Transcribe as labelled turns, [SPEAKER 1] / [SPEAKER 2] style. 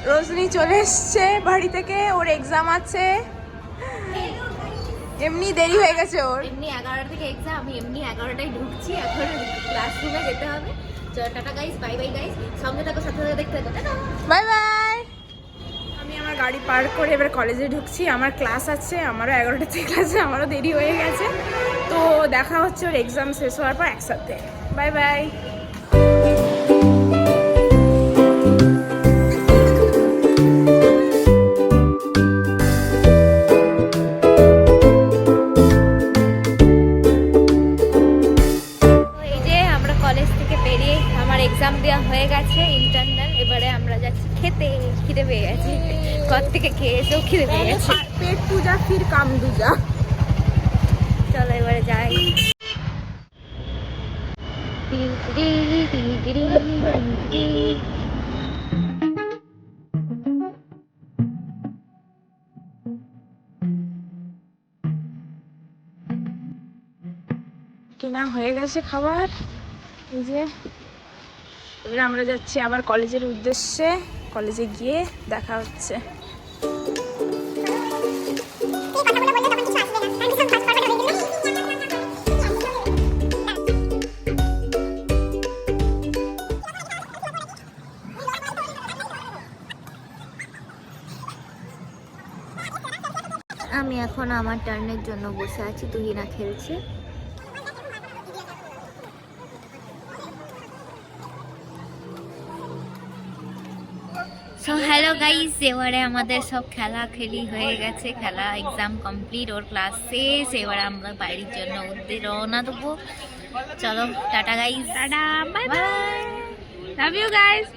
[SPEAKER 1] রোজনি চলে এসছে বাড়ি থেকে, ওর এক্সাম আছে, এমনি দেরি হয়ে গেছে ওর।
[SPEAKER 2] এমনি 11টা থেকে এক্সাম, আমি এমনি 11টায় ঢুকছি, এখন ক্লাসরুমে যেতে হবে। চলো tata guys, bye bye guys, সঙ্গে থাকো, সাথে সাথে দেখতে থাকো, টাটা
[SPEAKER 1] বাই বাই। আমি আমার গাড়ি পার্ক করে এবার কলেজে ঢুকছি, আমার ক্লাস আছে, আমারও 11টা থেকে ক্লাস আছে, আমারও দেরি হয়ে গেছে। তো দেখা হচ্ছে ওর এক্সাম শেষ হওয়ার পর একসাথে। Bye bye.
[SPEAKER 2] এক্সাম দেওয়া হয়ে গেছে ইন্টারনাল, এবারে আমরা যাচ্ছি খেতে। খিদে পেয়ে গেছে, ঘর থেকে খেয়ে এসেও খিদে পেয়ে গেছে।
[SPEAKER 1] পেট পূজা ফির কাম দুজা।
[SPEAKER 2] চলো এবারে যাই।
[SPEAKER 1] কেনা হয়ে গেছে খাবার, এই যে এবার আমরা যাচ্ছি আবার কলেজের উদ্দেশ্যে। কলেজে গিয়ে দেখা হচ্ছে।
[SPEAKER 2] আমি এখন আমার টার্নের জন্য বসে আছি, তুহিনা খেলছে। সো হ্যালো গাইস, এবারে আমাদের সব খেলা খেলি হয়ে গেছে, খেলা এক্সাম কমপ্লিট, ওর ক্লাস শেষ, এবারে আমরা বাড়ির জন্য রওনা দেবো। চলো tata guys, tata, bye bye, love you guys.